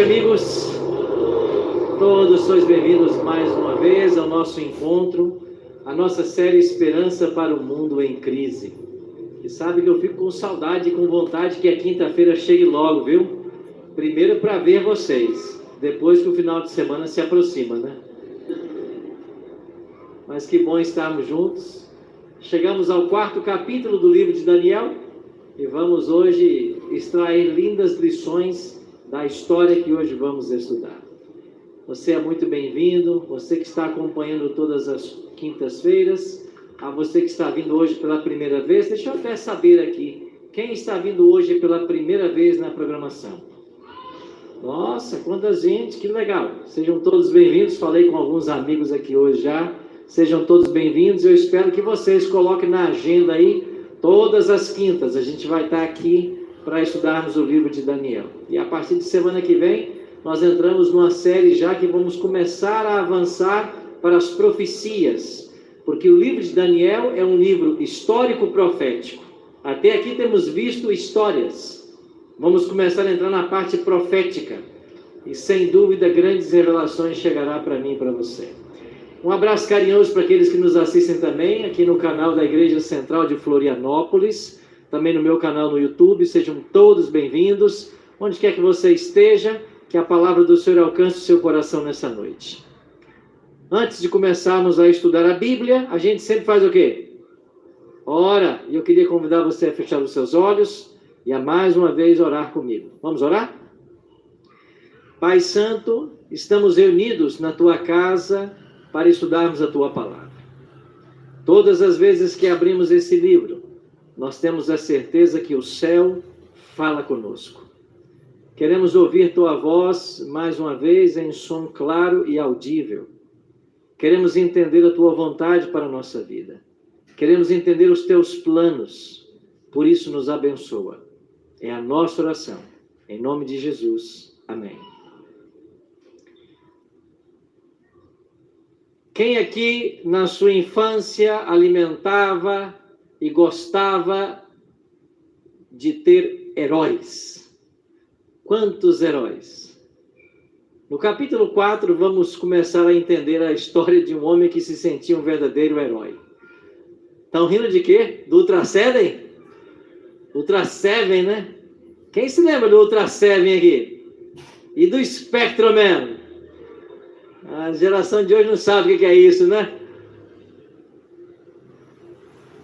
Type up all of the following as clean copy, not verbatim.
amigos. Todos sois bem-vindos mais uma vez ao nosso encontro, a nossa série Esperança para o Mundo em Crise. E sabe que eu fico com saudade e com vontade que a quinta-feira chegue logo, viu? Primeiro para ver vocês, depois que o final de semana se aproxima, né? Mas que bom estarmos juntos. Chegamos ao 4º capítulo do livro de Daniel e vamos hoje extrair lindas lições da história que hoje vamos estudar. Você é muito bem-vindo, você que está acompanhando todas as quintas-feiras, a você que está vindo hoje pela primeira vez, deixa eu até saber aqui, quem está vindo hoje pela primeira vez na programação? Nossa, quanta gente, que legal! Sejam todos bem-vindos, falei com alguns amigos aqui hoje já, sejam todos bem-vindos, eu espero que vocês coloquem na agenda aí, todas as quintas, a gente vai estar aqui para estudarmos o livro de Daniel. E a partir de semana que vem, nós entramos numa série já que vamos começar a avançar para as profecias, porque o livro de Daniel é um livro histórico-profético. Até aqui temos visto histórias. Vamos começar a entrar na parte profética. E sem dúvida, grandes revelações chegará para mim e para você. Um abraço carinhoso para aqueles que nos assistem também, aqui no canal da Igreja Central de Florianópolis, também no meu canal no YouTube. Sejam todos bem-vindos. Onde quer que você esteja, que a palavra do Senhor alcance o seu coração nessa noite. Antes de começarmos a estudar a Bíblia, a gente sempre faz o quê? Ora, e eu queria convidar você a fechar os seus olhos e a mais uma vez orar comigo. Vamos orar? Pai Santo, estamos reunidos na Tua casa para estudarmos a Tua palavra. Todas as vezes que abrimos esse livro, nós temos a certeza que o céu fala conosco. Queremos ouvir Tua voz, mais uma vez, em som claro e audível. Queremos entender a Tua vontade para a nossa vida. Queremos entender os Teus planos. Por isso, nos abençoa. É a nossa oração. Em nome de Jesus. Amém. Quem aqui, na sua infância, alimentava e gostava de ter heróis? Quantos heróis? No capítulo 4, vamos começar a entender a história de um homem que se sentia um verdadeiro herói. Estão rindo de quê? Do Ultra Seven? Ultra Seven, né? Quem se lembra do Ultra Seven aqui? E do Spectroman? A geração de hoje não sabe o que é isso, né?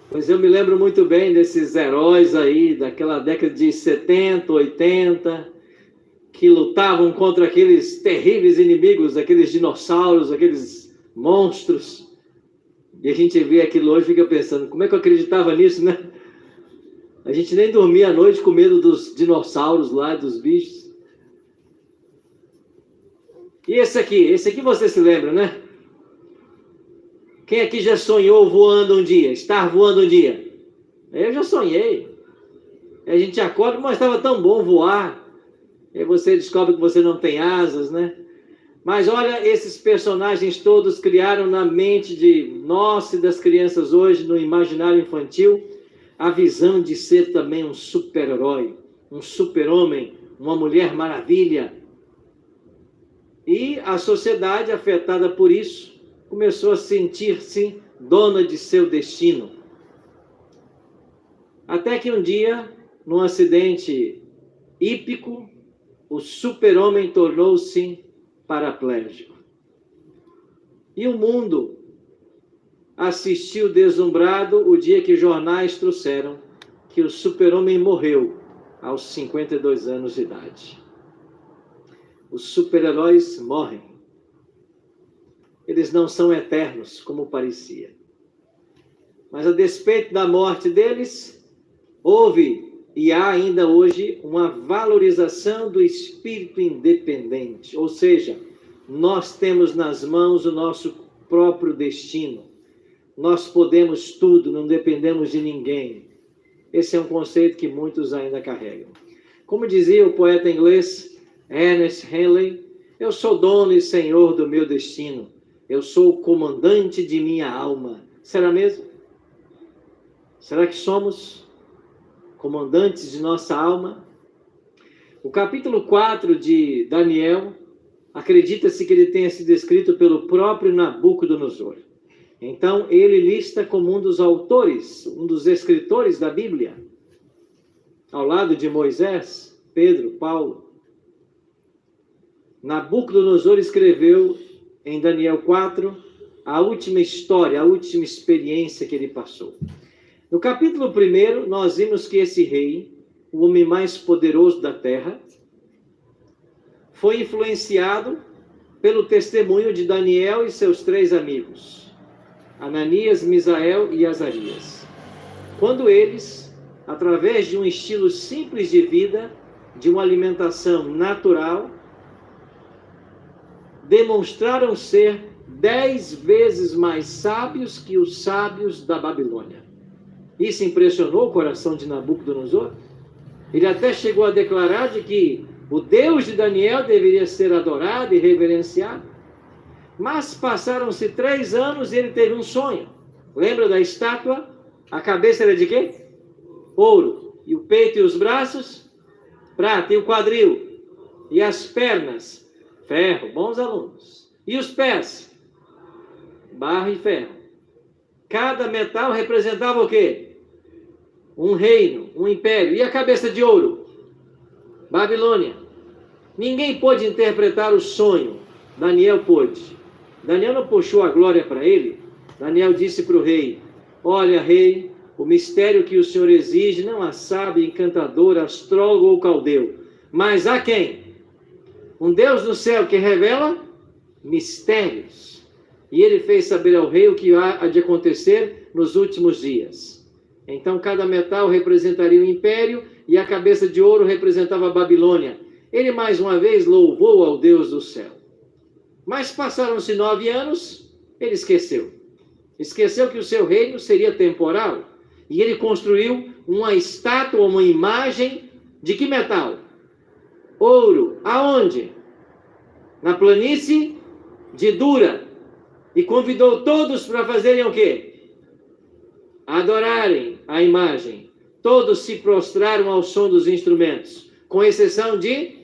Pois eu me lembro muito bem desses heróis aí, daquela década de 70, 80... que lutavam contra aqueles terríveis inimigos, aqueles dinossauros, aqueles monstros. E a gente vê aquilo hoje e fica pensando, como é que eu acreditava nisso, né? A gente nem dormia à noite com medo dos dinossauros lá, dos bichos. E esse aqui você se lembra, né? Quem aqui já sonhou voando um dia, estar voando um dia? Eu já sonhei. A gente acorda, mas estava tão bom voar. E você descobre que você não tem asas, né? Mas olha, esses personagens todos criaram na mente de nós e das crianças hoje, no imaginário infantil, a visão de ser também um super-herói, um super-homem, uma mulher maravilha. E a sociedade, afetada por isso, começou a sentir-se dona de seu destino. Até que um dia, num acidente hípico, o super-homem tornou-se paraplégico. E o mundo assistiu deslumbrado o dia que jornais trouxeram que o super-homem morreu aos 52 anos de idade. Os super-heróis morrem. Eles não são eternos, como parecia. Mas a despeito da morte deles, houve e há ainda hoje uma valorização do espírito independente. Ou seja, nós temos nas mãos o nosso próprio destino. Nós podemos tudo, não dependemos de ninguém. Esse é um conceito que muitos ainda carregam. Como dizia o poeta inglês Ernest Henley, eu sou dono e senhor do meu destino. Eu sou o comandante de minha alma. Será mesmo? Será que somos comandantes de nossa alma? O capítulo 4 de Daniel, acredita-se que ele tenha sido escrito pelo próprio Nabucodonosor. Então, ele lista como um dos autores, um dos escritores da Bíblia, ao lado de Moisés, Pedro, Paulo. Nabucodonosor escreveu em Daniel 4 a última história, a última experiência que ele passou. No capítulo 1, nós vimos que esse rei, o homem mais poderoso da terra, foi influenciado pelo testemunho de Daniel e seus 3 amigos, Ananias, Misael e Azarias. Quando eles, através de um estilo simples de vida, de uma alimentação natural, demonstraram ser 10 vezes mais sábios que os sábios da Babilônia. Isso impressionou o coração de Nabucodonosor. Ele até chegou a declarar de que o Deus de Daniel deveria ser adorado e reverenciado. Mas passaram-se 3 anos e ele teve um sonho. Lembra da estátua? A cabeça era de quê? Ouro. E o peito e os braços? Prata. E o quadril? E as pernas? Ferro. Bons alunos. E os pés? Barro e ferro. Cada metal representava o quê? Um reino, um império. E a cabeça de ouro? Babilônia. Ninguém pôde interpretar o sonho. Daniel pôde. Daniel não puxou a glória para ele. Daniel disse para o rei: olha, rei, o mistério que o senhor exige não a sábio, encantador, astrólogo ou caldeu, mas a quem? Um Deus do céu que revela mistérios. E ele fez saber ao rei o que há de acontecer nos últimos dias. Então cada metal representaria o império e a cabeça de ouro representava a Babilônia. Ele mais uma vez louvou ao Deus do céu. Mas passaram-se 9 anos, ele esqueceu. Esqueceu que o seu reino seria temporal. E ele construiu uma estátua, uma imagem de que metal? Ouro. Aonde? Na planície de Dura. E convidou todos para fazerem o quê? Adorarem a imagem. Todos se prostraram ao som dos instrumentos, com exceção de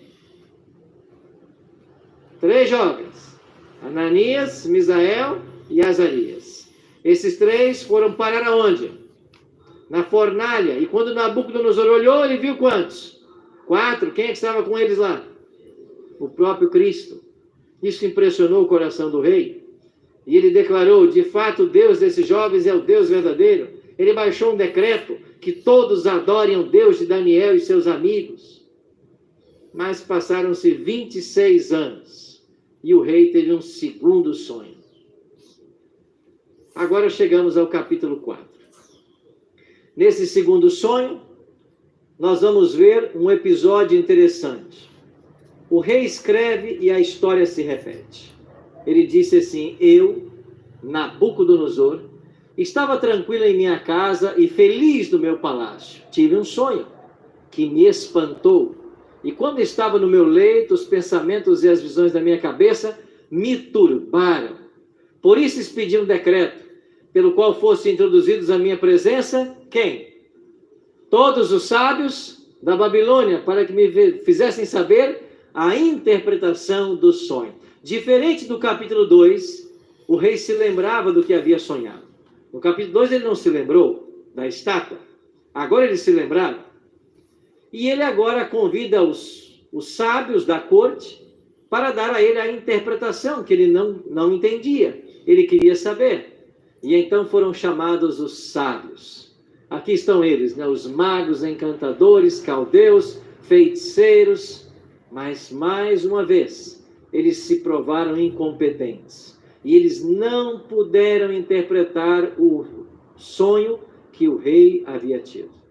3 jovens: Ananias, Misael e Azarias. Esses 3 foram parar aonde? Na fornalha. E quando Nabucodonosor olhou, ele viu quantos? 4. Quem é que estava com eles lá? O próprio Cristo. Isso impressionou o coração do rei. E ele declarou: de fato, o Deus desses jovens é o Deus verdadeiro. Ele baixou um decreto que todos adorem o Deus de Daniel e seus amigos. Mas passaram-se 26 anos e o rei teve um segundo sonho. Agora chegamos ao capítulo 4. Nesse segundo sonho, nós vamos ver um episódio interessante. O rei escreve e a história se repete. Ele disse assim: eu, Nabucodonosor, estava tranquilo em minha casa e feliz no meu palácio. Tive um sonho que me espantou. E quando estava no meu leito, os pensamentos e as visões da minha cabeça me turbaram. Por isso expedi um decreto, pelo qual fossem introduzidos à minha presença, quem? Todos os sábios da Babilônia, para que me fizessem saber a interpretação do sonho. Diferente do capítulo 2, o rei se lembrava do que havia sonhado. No capítulo 2 ele não se lembrou da estátua. Agora ele se lembrava. E ele agora convida os sábios da corte para dar a ele a interpretação que ele não entendia. Ele queria saber. E então foram chamados os sábios. Aqui estão eles, né? Os magos, encantadores, caldeus, feiticeiros. Mas mais uma vez, eles se provaram incompetentes. E eles não puderam interpretar o sonho que o rei havia tido.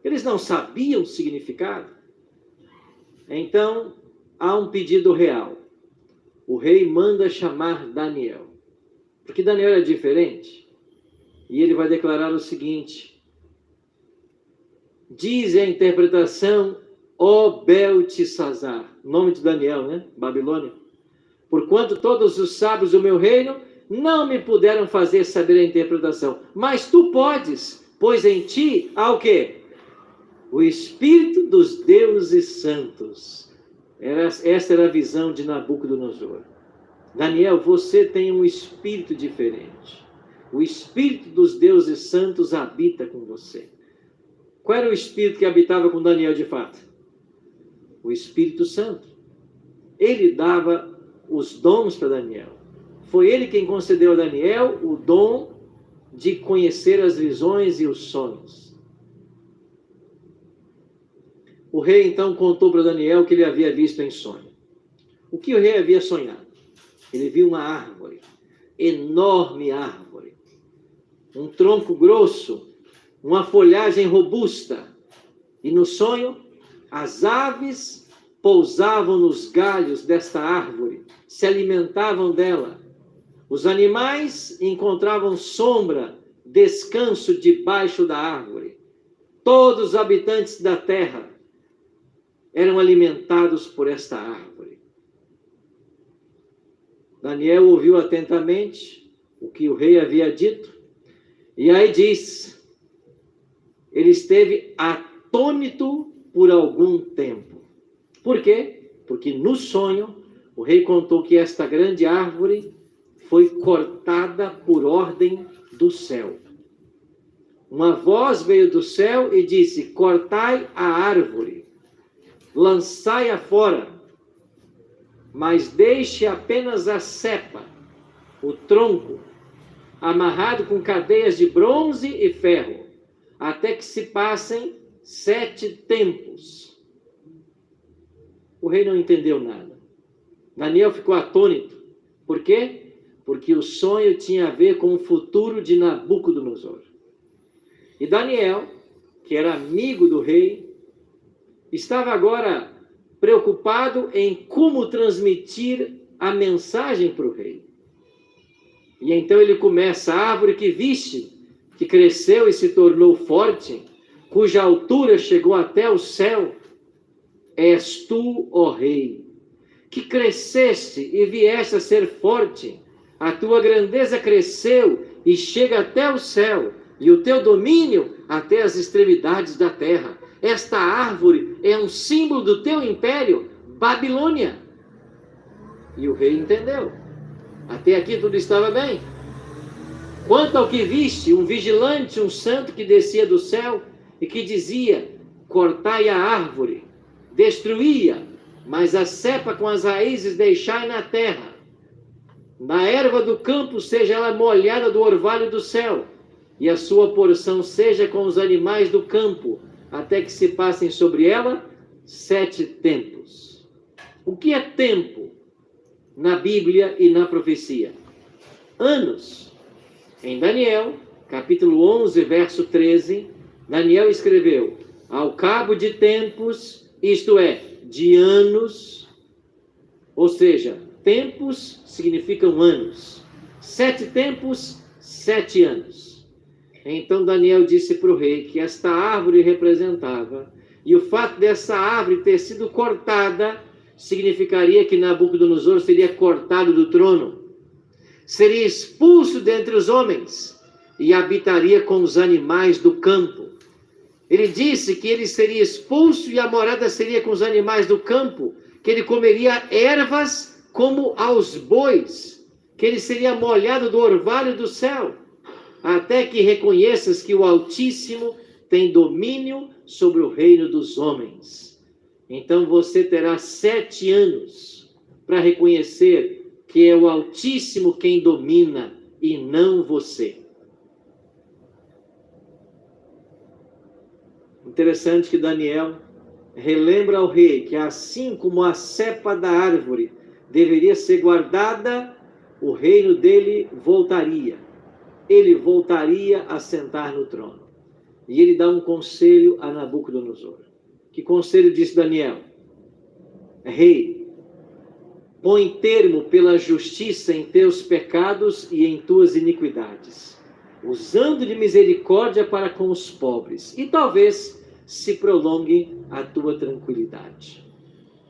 Eles não sabiam o significado. Então, há um pedido real. O rei manda chamar Daniel. Porque Daniel é diferente. E ele vai declarar o seguinte: diz a interpretação, ó Beltesazar. Nome de Daniel, né? Babilônia. Porquanto todos os sábios do meu reino não me puderam fazer saber a interpretação. Mas tu podes, pois em ti há o quê? O espírito dos deuses santos. Essa era a visão de Nabucodonosor. Daniel, você tem um espírito diferente. O espírito dos deuses santos habita com você. Qual era o espírito que habitava com Daniel de fato? O Espírito Santo. Ele dava os dons para Daniel. Foi ele quem concedeu a Daniel o dom de conhecer as visões e os sonhos. O rei então contou para Daniel o que ele havia visto em sonho. O que o rei havia sonhado? Ele viu uma árvore, enorme árvore, um tronco grosso, uma folhagem robusta. E no sonho, as aves pousavam nos galhos desta árvore, se alimentavam dela. Os animais encontravam sombra, descanso debaixo da árvore. Todos os habitantes da terra eram alimentados por esta árvore. Daniel ouviu atentamente o que o rei havia dito, e aí diz, ele esteve atônito por algum tempo. Por quê? Porque no sonho, o rei contou que esta grande árvore foi cortada por ordem do céu. Uma voz veio do céu e disse, cortai a árvore, lançai-a fora, mas deixe apenas a cepa, o tronco, amarrado com cadeias de bronze e ferro, até que se passem 7 tempos. O rei não entendeu nada. Daniel ficou atônito. Por quê? Porque o sonho tinha a ver com o futuro de Nabucodonosor. E Daniel, que era amigo do rei, estava agora preocupado em como transmitir a mensagem para o rei. E então ele começa, a árvore que viste, que cresceu e se tornou forte, cuja altura chegou até o céu, és tu, ó rei, que cresceste e vieste a ser forte, a tua grandeza cresceu e chega até o céu, e o teu domínio até as extremidades da terra. Esta árvore é um símbolo do teu império, Babilônia. E o rei entendeu. Até aqui tudo estava bem. Quanto ao que viste, um vigilante, um santo que descia do céu e que dizia, cortai a árvore, destruí-a, mas a cepa com as raízes deixai na terra. Na erva do campo seja ela molhada do orvalho do céu, e a sua porção seja com os animais do campo, até que se passem sobre ela 7 tempos. O que é tempo na Bíblia e na profecia? Anos. Em Daniel, capítulo 11, verso 13, Daniel escreveu, ao cabo de tempos, isto é, de anos, ou seja, tempos significam anos. 7 tempos, 7 anos. Então Daniel disse para o rei que esta árvore representava, e o fato dessa árvore ter sido cortada, significaria que Nabucodonosor seria cortado do trono, seria expulso dentre os homens, e habitaria com os animais do campo. Ele disse que ele seria expulso e a morada seria com os animais do campo, que ele comeria ervas como aos bois, que ele seria molhado do orvalho do céu, até que reconheças que o Altíssimo tem domínio sobre o reino dos homens. Então você terá 7 anos para reconhecer que é o Altíssimo quem domina e não você. Interessante que Daniel relembra ao rei que assim como a cepa da árvore deveria ser guardada, o reino dele voltaria. Ele voltaria a sentar no trono. E ele dá um conselho a Nabucodonosor. Que conselho disse Daniel? Rei, põe termo pela justiça em teus pecados e em tuas iniquidades, usando de misericórdia para com os pobres, e talvez se prolongue a tua tranquilidade.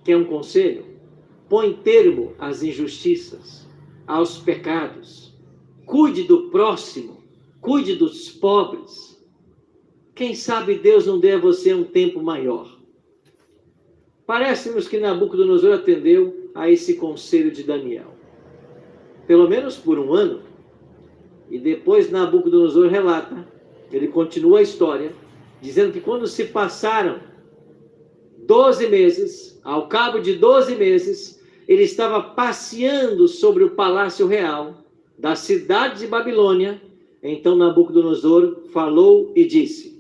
Quer um conselho? Põe termo às injustiças, aos pecados. Cuide do próximo, cuide dos pobres. Quem sabe Deus não dê a você um tempo maior. Parece-nos que Nabucodonosor atendeu a esse conselho de Daniel. Pelo menos por um ano. E depois Nabucodonosor relata, ele continua a história, dizendo que quando se passaram 12 meses, ao cabo de 12 meses, ele estava passeando sobre o palácio real da cidade de Babilônia. Então Nabucodonosor falou e disse: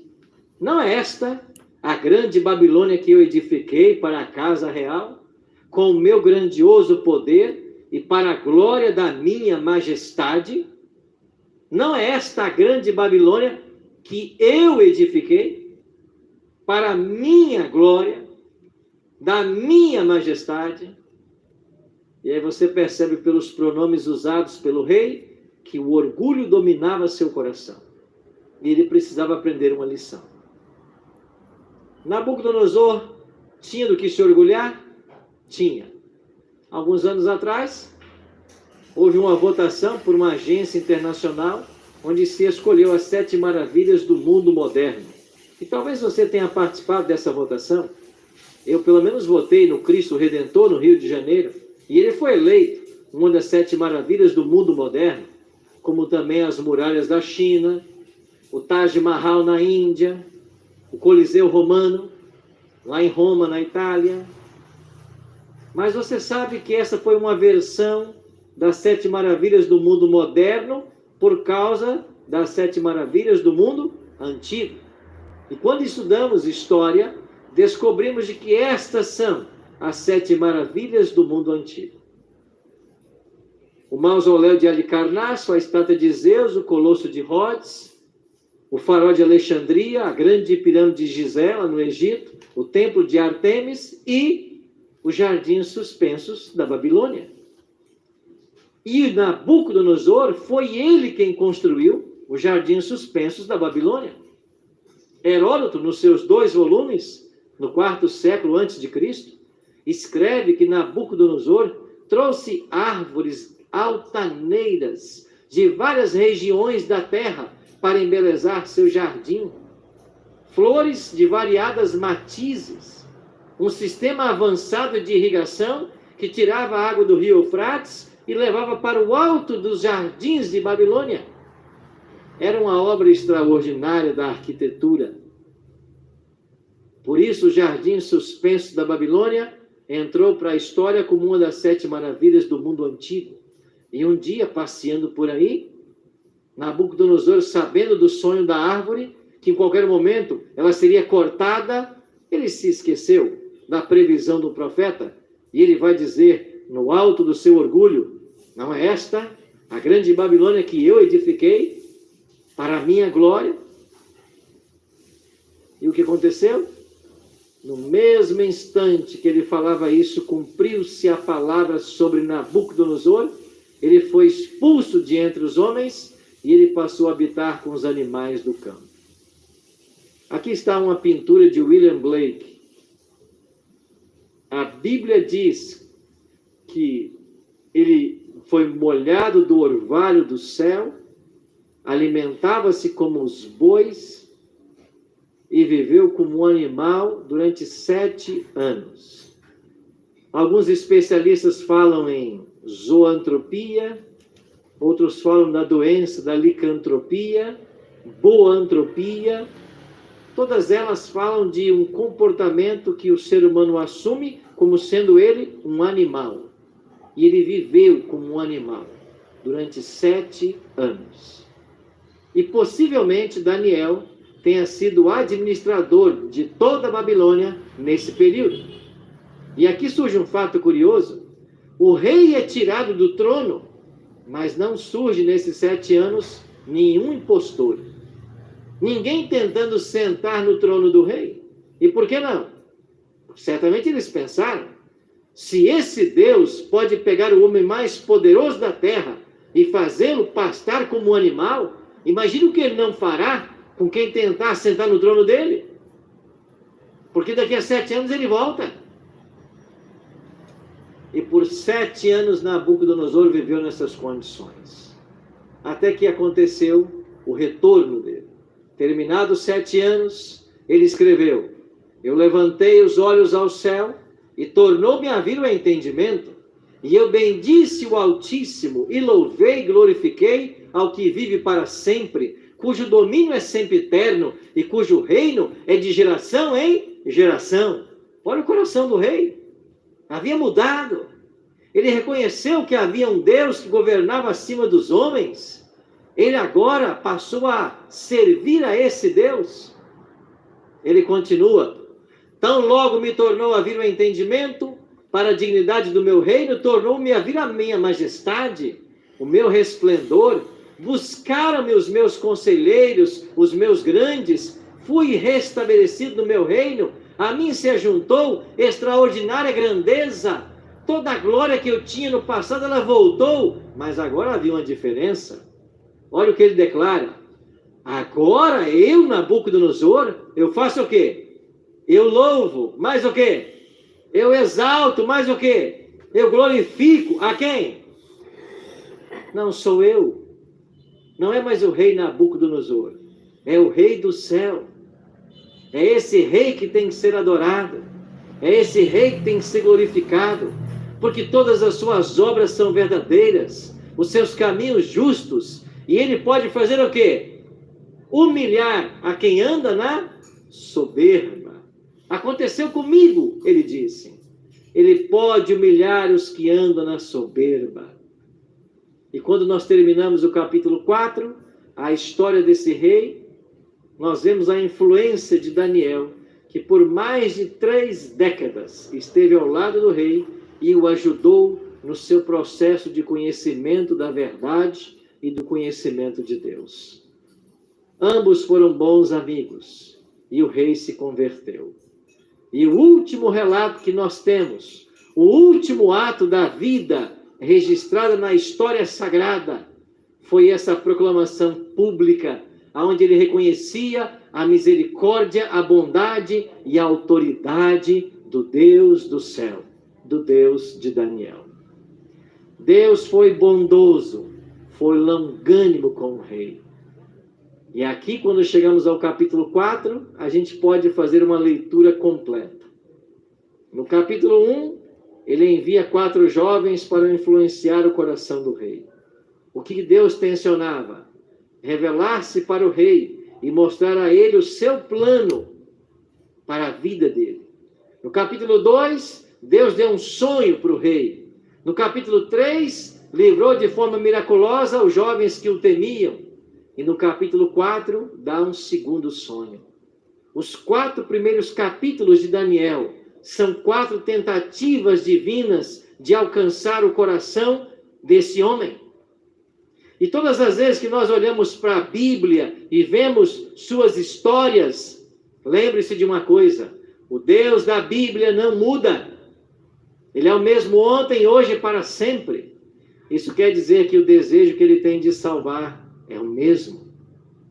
não é esta a grande Babilônia que eu edifiquei para a casa real, com o meu grandioso poder e para a glória da minha majestade? Não é esta a grande Babilônia que eu edifiquei para a minha glória, da minha majestade? E aí você percebe pelos pronomes usados pelo rei que o orgulho dominava seu coração. E ele precisava aprender uma lição. Nabucodonosor tinha do que se orgulhar? Tinha. Alguns anos atrás, houve uma votação por uma agência internacional onde se escolheu as 7 maravilhas do mundo moderno. E talvez você tenha participado dessa votação. Eu, pelo menos, votei no Cristo Redentor, no Rio de Janeiro, e ele foi eleito uma das 7 maravilhas do mundo moderno, como também as muralhas da China, o Taj Mahal na Índia, o Coliseu Romano, lá em Roma, na Itália. Mas você sabe que essa foi uma versão das 7 maravilhas do mundo moderno por causa das 7 maravilhas do mundo antigo. E quando estudamos história, descobrimos de que estas são as 7 maravilhas do mundo antigo. O mausoléu de Halicarnasso, a estátua de Zeus, o colosso de Rhodes, o farol de Alexandria, a grande pirâmide de Gizé, no Egito, o templo de Artemis e os jardins suspensos da Babilônia. E Nabucodonosor foi ele quem construiu os jardins suspensos da Babilônia. Heródoto, nos seus 2 volumes, no 4º século antes de Cristo, escreve que Nabucodonosor trouxe árvores altaneiras de várias regiões da terra para embelezar seu jardim, flores de variadas matizes, um sistema avançado de irrigação que tirava a água do rio Eufrates e levava para o alto dos jardins de Babilônia. Era uma obra extraordinária da arquitetura. Por isso, o jardim suspenso da Babilônia entrou para a história como uma das 7 maravilhas do mundo antigo. E um dia, passeando por aí, Nabucodonosor, sabendo do sonho da árvore, que em qualquer momento ela seria cortada, ele se esqueceu da previsão do profeta, e ele vai dizer, no alto do seu orgulho: não é esta a grande Babilônia que eu edifiquei para a minha glória? E o que aconteceu? No mesmo instante que ele falava isso, cumpriu-se a palavra sobre Nabucodonosor. Ele foi expulso de entre os homens e ele passou a habitar com os animais do campo. Aqui está uma pintura de William Blake. A Bíblia diz que ele foi molhado do orvalho do céu, alimentava-se como os bois e viveu como um animal durante 7 anos. Alguns especialistas falam em zoantropia, outros falam da doença da licantropia, boantropia. Todas elas falam de um comportamento que o ser humano assume como sendo ele um animal. E ele viveu como um animal durante 7 anos. E possivelmente Daniel tenha sido administrador de toda a Babilônia nesse período. E aqui surge um fato curioso. O rei é tirado do trono, mas não surge nesses 7 anos nenhum impostor. Ninguém tentando sentar no trono do rei. E por que não? Certamente eles pensaram, se esse Deus pode pegar o homem mais poderoso da terra e fazê-lo pastar como um animal, imagina o que ele não fará com quem tentar sentar no trono dele. Porque daqui a 7 anos ele volta. E por 7 anos Nabucodonosor viveu nessas condições. Até que aconteceu o retorno dele. Terminados 7 anos, ele escreveu: eu levantei os olhos ao céu e tornou-me a vir o entendimento, e eu bendisse o Altíssimo e louvei e glorifiquei ao que vive para sempre, cujo domínio é sempre eterno e cujo reino é de geração em geração. Olha o coração do rei. Havia mudado. Ele reconheceu que havia um Deus que governava acima dos homens. Ele agora passou a servir a esse Deus. Ele continua: tão logo me tornou a vir o entendimento, para a dignidade do meu reino, tornou-me a vir a minha majestade, o meu resplendor. Buscaram-me os meus conselheiros, os meus grandes, fui restabelecido no meu reino, a mim se ajuntou extraordinária grandeza. Toda a glória que eu tinha no passado, ela voltou, mas agora havia uma diferença. Olha o que ele declara: agora eu, Nabucodonosor, eu faço o quê? Eu louvo, mais o quê? Eu exalto, mais o quê? Eu glorifico a quem? Não sou eu. Não é mais o rei Nabucodonosor. É o rei do céu. É esse rei que tem que ser adorado. É esse rei que tem que ser glorificado. Porque todas as suas obras são verdadeiras. Os seus caminhos justos. E ele pode fazer o quê? Humilhar a quem anda na soberba. Aconteceu comigo, ele disse. Ele pode humilhar os que andam na soberba. E quando nós terminamos o capítulo 4, a história desse rei, nós vemos a influência de Daniel, que por mais de 3 décadas esteve ao lado do rei e o ajudou no seu processo de conhecimento da verdade e do conhecimento de Deus. Ambos foram bons amigos e o rei se converteu. E o último relato que nós temos, o último ato da vida registrada na história sagrada, foi essa proclamação pública, onde ele reconhecia a misericórdia, a bondade e a autoridade do Deus do céu, do Deus de Daniel. Deus foi bondoso, foi longânimo com o rei. E aqui, quando chegamos ao capítulo 4, a gente pode fazer uma leitura completa. No capítulo 1, ele envia 4 jovens para influenciar o coração do rei. O que Deus tensionava? Revelar-se para o rei e mostrar a ele o seu plano para a vida dele. No capítulo 2, Deus deu um sonho para o rei. No capítulo 3, livrou de forma miraculosa os jovens que o temiam. E no capítulo 4, dá um segundo sonho. Os 4 primeiros capítulos de Daniel são 4 tentativas divinas de alcançar o coração desse homem. E todas as vezes que nós olhamos para a Bíblia e vemos suas histórias, lembre-se de uma coisa: o Deus da Bíblia não muda. Ele é o mesmo ontem, hoje e para sempre. Isso quer dizer que o desejo que ele tem de salvar é o mesmo.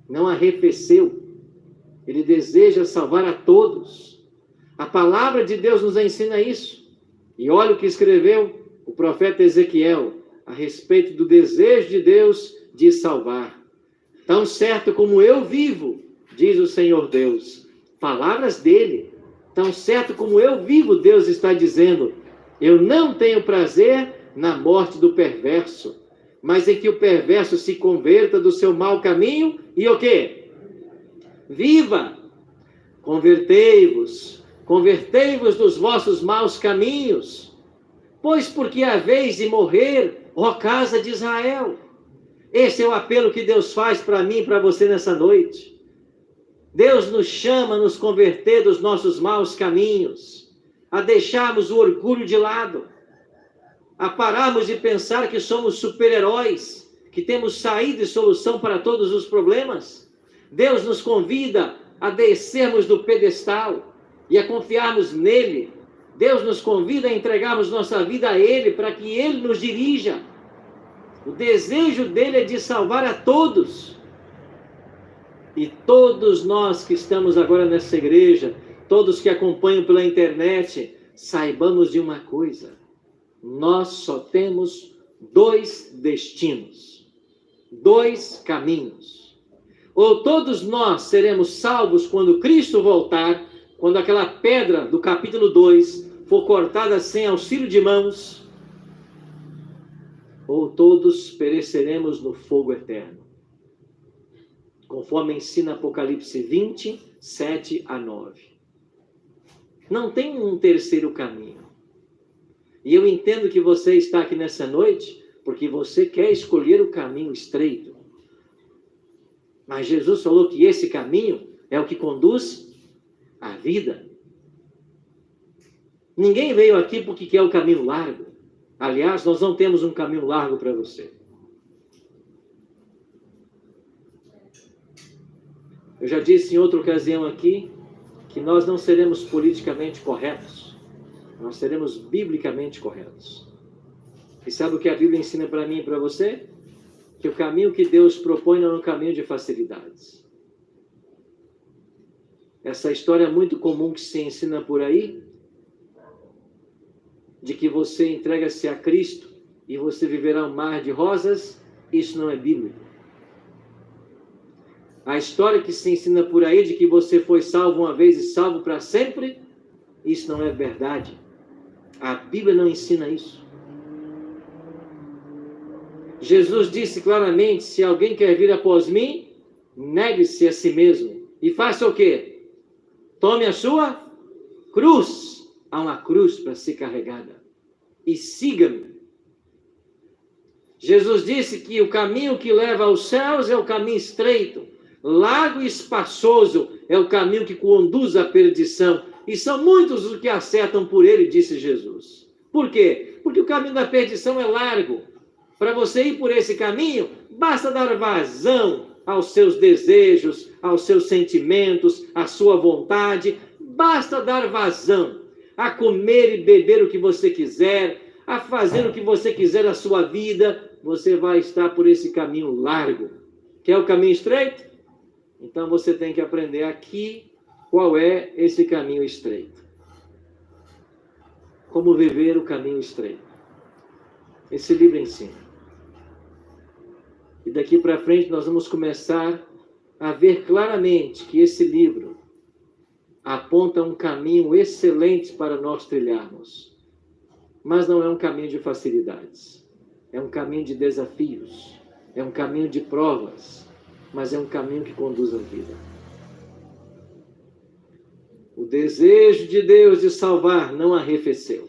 Não arrefeceu. Ele deseja salvar a todos. A palavra de Deus nos ensina isso. E olha o que escreveu o profeta Ezequiel a respeito do desejo de Deus de salvar. Tão certo como eu vivo, diz o Senhor Deus. Palavras dele. Tão certo como eu vivo, Deus está dizendo: eu não tenho prazer na morte do perverso, mas em que o perverso se converta do seu mau caminho e o quê? Viva! Convertei-vos dos vossos maus caminhos, pois porque haveis de morrer, ó casa de Israel. Esse é o apelo que Deus faz para mim e para você nessa noite. Deus nos chama a nos converter dos nossos maus caminhos, a deixarmos o orgulho de lado, a pararmos de pensar que somos super-heróis, que temos saída e solução para todos os problemas. Deus nos convida a descermos do pedestal e a confiarmos nele. Deus nos convida a entregarmos nossa vida a ele para que ele nos dirija. O desejo dele é de salvar a todos. E todos nós que estamos agora nessa igreja, todos que acompanham pela internet, saibamos de uma coisa: nós só temos 2 destinos, 2 caminhos. Ou todos nós seremos salvos quando Cristo voltar, quando aquela pedra do capítulo 2 for cortada sem auxílio de mãos, ou todos pereceremos no fogo eterno. Conforme ensina Apocalipse 20, 7 a 9. Não tem um terceiro caminho. E eu entendo que você está aqui nessa noite porque você quer escolher o caminho estreito. Mas Jesus falou que esse caminho é o que conduz à vida. Ninguém veio aqui porque quer o caminho largo. Aliás, nós não temos um caminho largo para você. Eu já disse em outra ocasião aqui que nós não seremos politicamente corretos. Nós seremos biblicamente corretos. E sabe o que a Bíblia ensina para mim e para você? Que o caminho que Deus propõe não é um caminho de facilidades. Essa história é muito comum que se ensina por aí, de que você entrega-se a Cristo e você viverá um mar de rosas, isso não é bíblico. A história que se ensina por aí de que você foi salvo uma vez e salvo para sempre, isso não é verdade. A Bíblia não ensina isso. Jesus disse claramente, se alguém quer vir após mim, negue-se a si mesmo. E faça o quê? Tome a sua cruz. Há uma cruz para ser carregada. E siga-me. Jesus disse que o caminho que leva aos céus é o caminho estreito. Largo e espaçoso é o caminho que conduz à perdição. E são muitos os que acertam por ele, disse Jesus. Por quê? Porque o caminho da perdição é largo. Para você ir por esse caminho, basta dar vazão aos seus desejos, aos seus sentimentos, à sua vontade. Basta dar vazão a comer e beber o que você quiser, a fazer o que você quiser na sua vida. Você vai estar por esse caminho largo. Quer o caminho estreito? Então você tem que aprender aqui qual é esse caminho estreito. Como viver o caminho estreito. Esse livro ensina. E daqui para frente nós vamos começar a ver claramente que esse livro aponta um caminho excelente para nós trilharmos. Mas não é um caminho de facilidades. É um caminho de desafios. É um caminho de provas. Mas é um caminho que conduz à vida. O desejo de Deus de salvar não arrefeceu.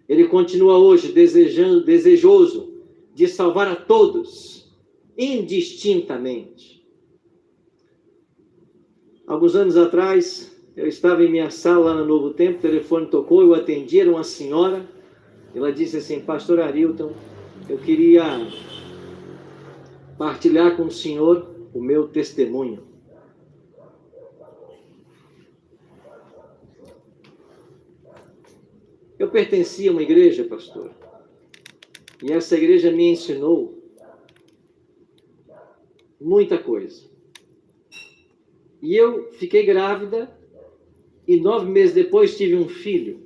Ele continua hoje desejoso de salvar a todos, indistintamente. Alguns anos atrás, eu estava em minha sala lá no Novo Tempo, o telefone tocou, eu atendi, era uma senhora. Ela disse assim, pastor Arilton, eu queria partilhar com o senhor o meu testemunho. Eu pertencia a uma igreja, pastor, e essa igreja me ensinou muita coisa. E eu fiquei grávida e 9 meses depois tive um filho.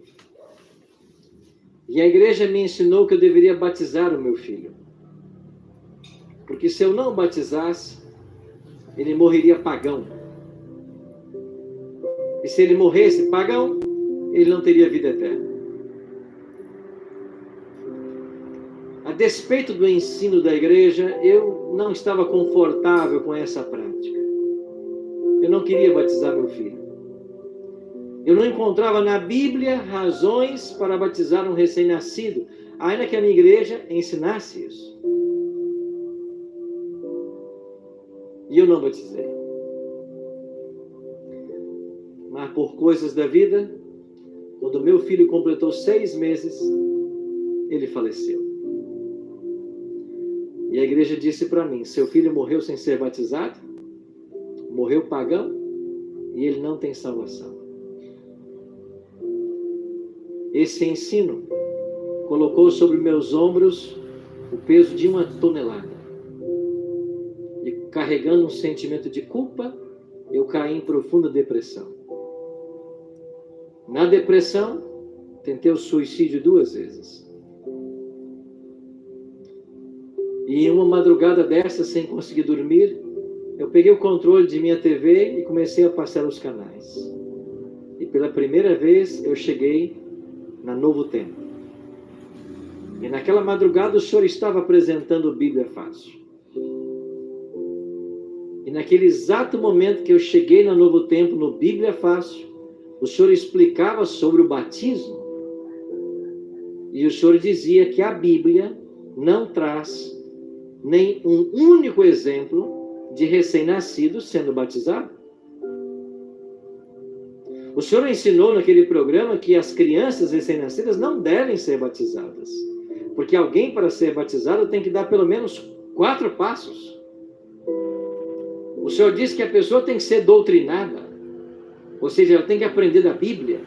E a igreja me ensinou que eu deveria batizar o meu filho. Porque se eu não batizasse, ele morreria pagão. E se ele morresse pagão, ele não teria vida eterna. A despeito do ensino da igreja, eu não estava confortável com essa prática. Eu não queria batizar meu filho. Eu não encontrava na Bíblia razões para batizar um recém-nascido, ainda que a minha igreja ensinasse isso. E eu não batizei. Mas por coisas da vida, quando meu filho completou 6 meses, ele faleceu. E a igreja disse para mim, seu filho morreu sem ser batizado, morreu pagão, e ele não tem salvação. Esse ensino colocou sobre meus ombros o peso de 1 tonelada. E carregando um sentimento de culpa, eu caí em profunda depressão. Na depressão, tentei o suicídio 2 vezes. E em uma madrugada dessa, sem conseguir dormir, eu peguei o controle de minha TV e comecei a passar os canais. E pela primeira vez eu cheguei na Novo Tempo. E naquela madrugada o senhor estava apresentando Bíblia Fácil. E naquele exato momento que eu cheguei na Novo Tempo, no Bíblia Fácil, o senhor explicava sobre o batismo. E o senhor dizia que a Bíblia não traz nem um único exemplo de recém-nascido sendo batizado. O senhor ensinou naquele programa que as crianças recém-nascidas não devem ser batizadas. Porque alguém, para ser batizado, tem que dar pelo menos 4 passos. O senhor disse que a pessoa tem que ser doutrinada. Ou seja, ela tem que aprender da Bíblia.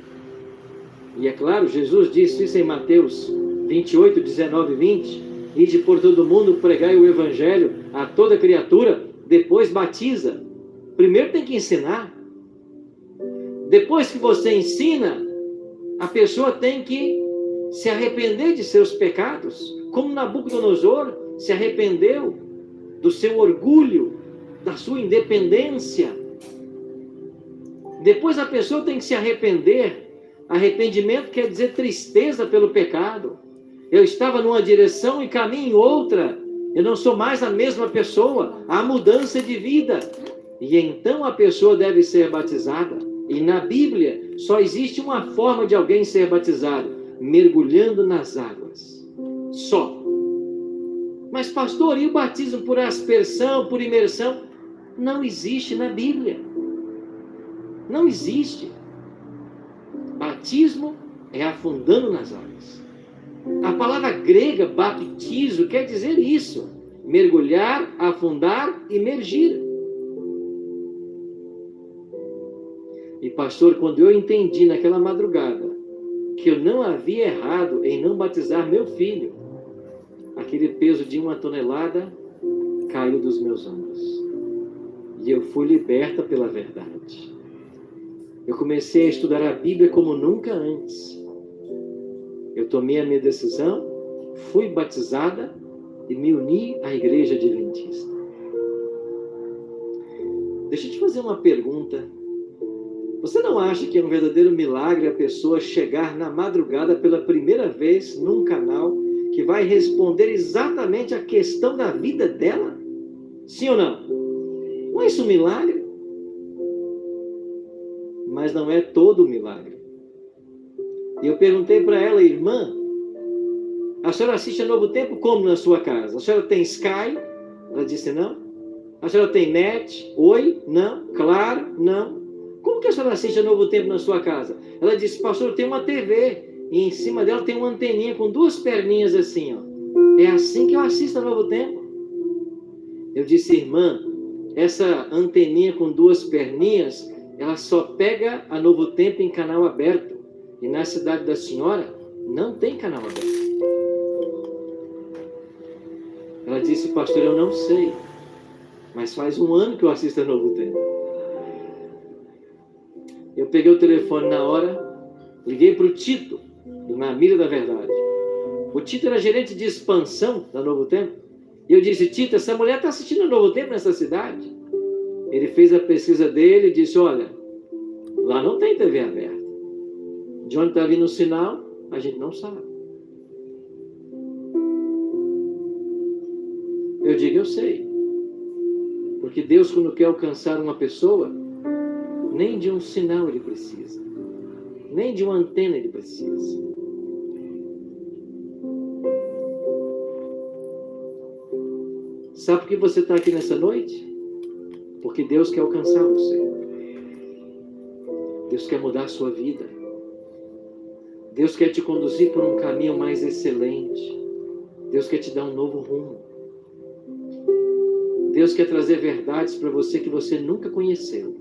E é claro, Jesus disse isso em Mateus 28, 19 e 20. Ide por todo mundo, pregai o Evangelho a toda criatura, depois batiza. Primeiro tem que ensinar. Depois que você ensina, a pessoa tem que se arrepender de seus pecados, como Nabucodonosor se arrependeu do seu orgulho, da sua independência. Depois a pessoa tem que se arrepender. Arrependimento quer dizer tristeza pelo pecado. Eu estava numa direção e caminho em outra. Eu não sou mais a mesma pessoa. Há mudança de vida. E então a pessoa deve ser batizada. E na Bíblia só existe uma forma de alguém ser batizado: mergulhando nas águas. Só. Mas pastor, e o batismo por aspersão, por imersão? Não existe na Bíblia. Não existe. Batismo é afundando nas águas. A palavra grega baptizo quer dizer isso: mergulhar, afundar, imergir. E pastor, quando eu entendi naquela madrugada que eu não havia errado em não batizar meu filho, aquele peso de 1 tonelada caiu dos meus ombros. E eu fui liberta pela verdade. Eu comecei a estudar a Bíblia como nunca antes. Eu tomei a minha decisão, fui batizada e me uni à Igreja Adventista. Deixa eu te fazer uma pergunta. Você não acha que é um verdadeiro milagre a pessoa chegar na madrugada pela primeira vez num canal que vai responder exatamente a questão da vida dela? Sim ou não? Não é isso um milagre? Mas não é todo o milagre. E eu perguntei para ela: irmã, a senhora assiste a Novo Tempo como na sua casa? A senhora tem Sky? Ela disse não. A senhora tem net? Oi? Não. Claro? Não. Como que a senhora assiste a Novo Tempo na sua casa? Ela disse: pastor, eu tenho uma TV e em cima dela tem uma anteninha com 2 perninhas assim, ó. É assim que eu assisto a Novo Tempo. Eu disse: irmã, essa anteninha com 2 perninhas, ela só pega a Novo Tempo em canal aberto. E na cidade da senhora não tem canal aberto. Ela disse: pastor, eu não sei, mas faz 1 ano que eu assisto a Novo Tempo. Eu peguei o telefone na hora, liguei para o Tito, na Mira da Verdade. O Tito era gerente de expansão da Novo Tempo. E eu disse: Tito, essa mulher está assistindo a Novo Tempo nessa cidade? Ele fez a pesquisa dele e disse: olha, lá não tem TV aberta. De onde está vindo o sinal, a gente não sabe. Eu digo: eu sei. Porque Deus, quando quer alcançar uma pessoa, nem de um sinal ele precisa. Nem de uma antena ele precisa. Sabe por que você está aqui nessa noite? Porque Deus quer alcançar você. Deus quer mudar a sua vida. Deus quer te conduzir por um caminho mais excelente. Deus quer te dar um novo rumo. Deus quer trazer verdades para você que você nunca conheceu.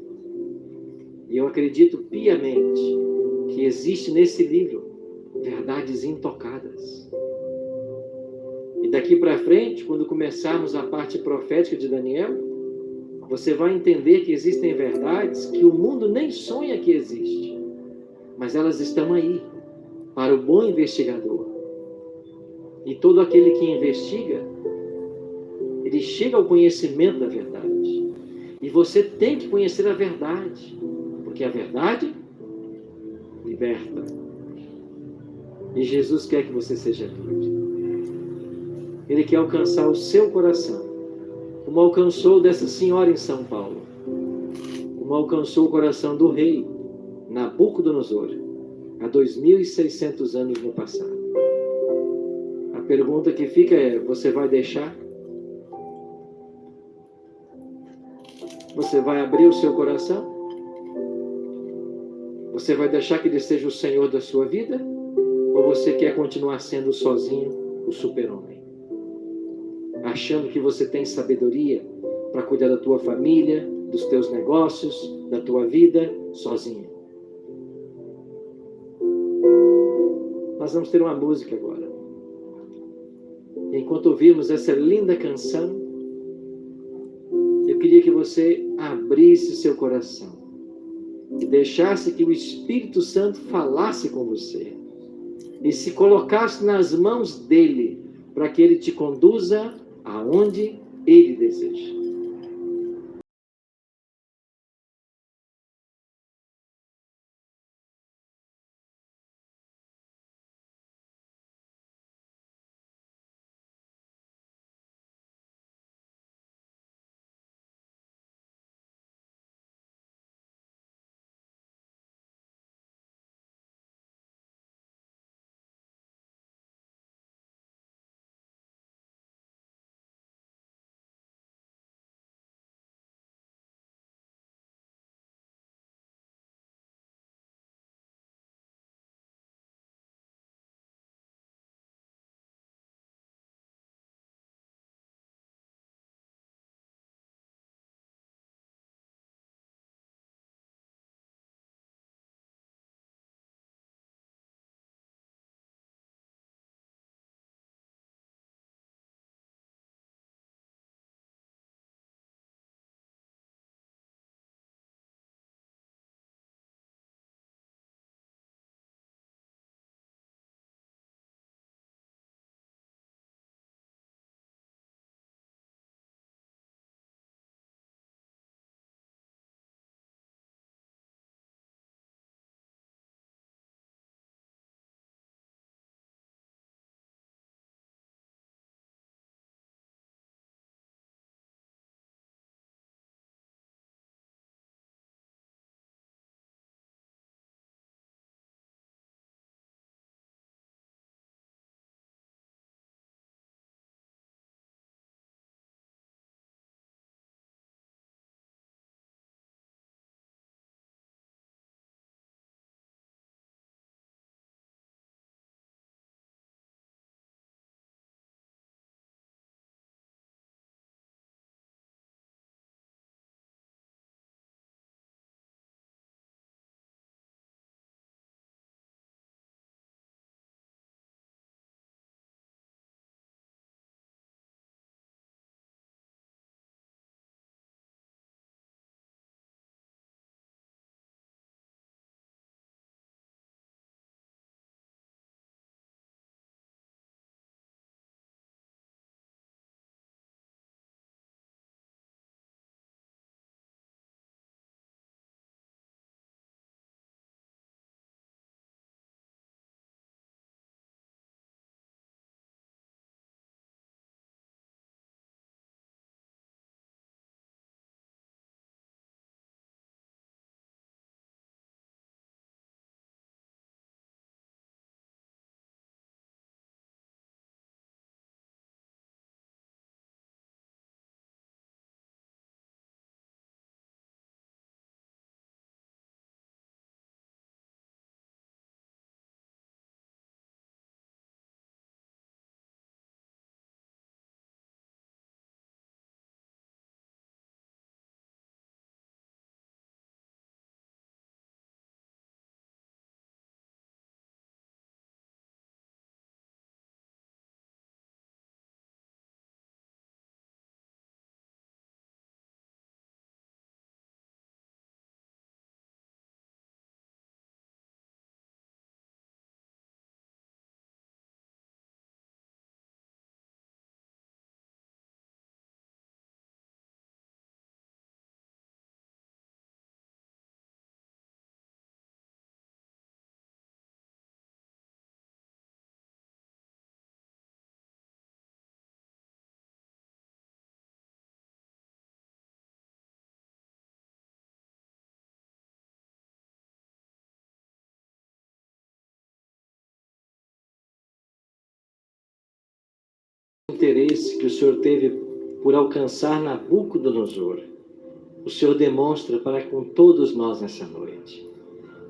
E eu acredito piamente que existe nesse livro verdades intocadas. E daqui para frente, quando começarmos a parte profética de Daniel, você vai entender que existem verdades que o mundo nem sonha que existe, mas elas estão aí para o bom investigador. E todo aquele que investiga, ele chega ao conhecimento da verdade. E você tem que conhecer a verdade, porque a verdade liberta. E Jesus quer que você seja livre. Ele quer alcançar o seu coração, como alcançou dessa senhora em São Paulo, como alcançou o coração do rei Nabucodonosor, há 2.600 anos no passado. A pergunta que fica é: você vai deixar? Você vai abrir o seu coração? Você vai deixar que Ele seja o Senhor da sua vida? Ou você quer continuar sendo sozinho o super-homem? Achando que você tem sabedoria para cuidar da tua família, dos teus negócios, da tua vida, sozinho. Nós vamos ter uma música agora. Enquanto ouvirmos essa linda canção, eu queria que você abrisse seu coração e deixasse que o Espírito Santo falasse com você e se colocasse nas mãos dele para que ele te conduza aonde ele deseja. interesse que o Senhor teve por alcançar Nabucodonosor, o Senhor demonstra para com todos nós nessa noite.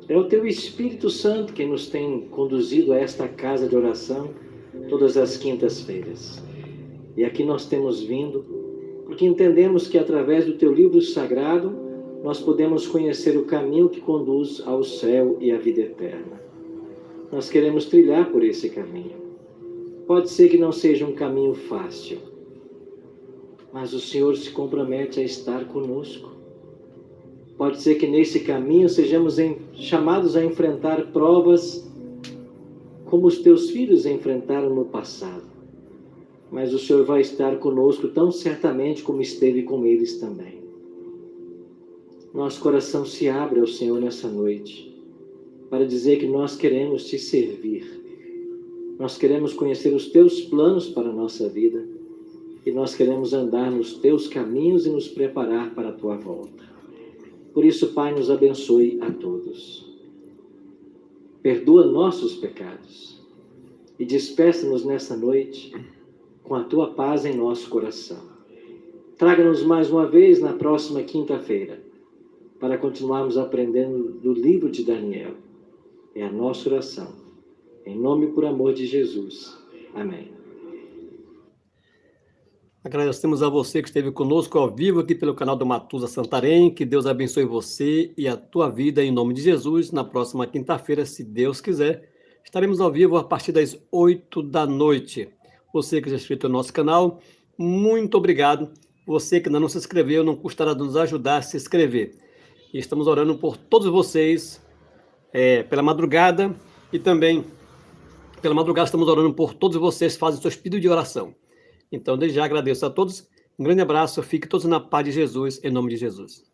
É o Teu Espírito Santo que nos tem conduzido a esta casa de oração todas as quintas-feiras. E aqui nós temos vindo, porque entendemos que através do Teu livro sagrado, nós podemos conhecer o caminho que conduz ao céu e à vida eterna. Nós queremos trilhar por esse caminho. Pode ser que não seja um caminho fácil, mas o Senhor se compromete a estar conosco. Pode ser que nesse caminho sejamos chamados a enfrentar provas como os teus filhos enfrentaram no passado. Mas o Senhor vai estar conosco tão certamente como esteve com eles também. Nosso coração se abre ao Senhor nessa noite para dizer que nós queremos te servir. Nós queremos conhecer os teus planos para a nossa vida e nós queremos andar nos teus caminhos e nos preparar para a tua volta. Por isso, Pai, nos abençoe a todos. Perdoa nossos pecados e despeça-nos nessa noite com a tua paz em nosso coração. Traga-nos mais uma vez na próxima quinta-feira para continuarmos aprendendo do livro de Daniel. É a nossa oração. Em nome e por amor de Jesus. Amém. Agradecemos a você que esteve conosco ao vivo aqui pelo canal do Matuza Santarém. Que Deus abençoe você e a tua vida em nome de Jesus. Na próxima quinta-feira, se Deus quiser, estaremos ao vivo a partir das 8 da noite. Você que já é inscrito no nosso canal, muito obrigado. Você que ainda não se inscreveu, não custará nos ajudar a se inscrever. E estamos orando por todos vocês pela madrugada e também pela madrugada estamos orando por todos vocês que fazem seus pedidos de oração. Então, desde já agradeço a todos. Um grande abraço. Fiquem todos na paz de Jesus, em nome de Jesus.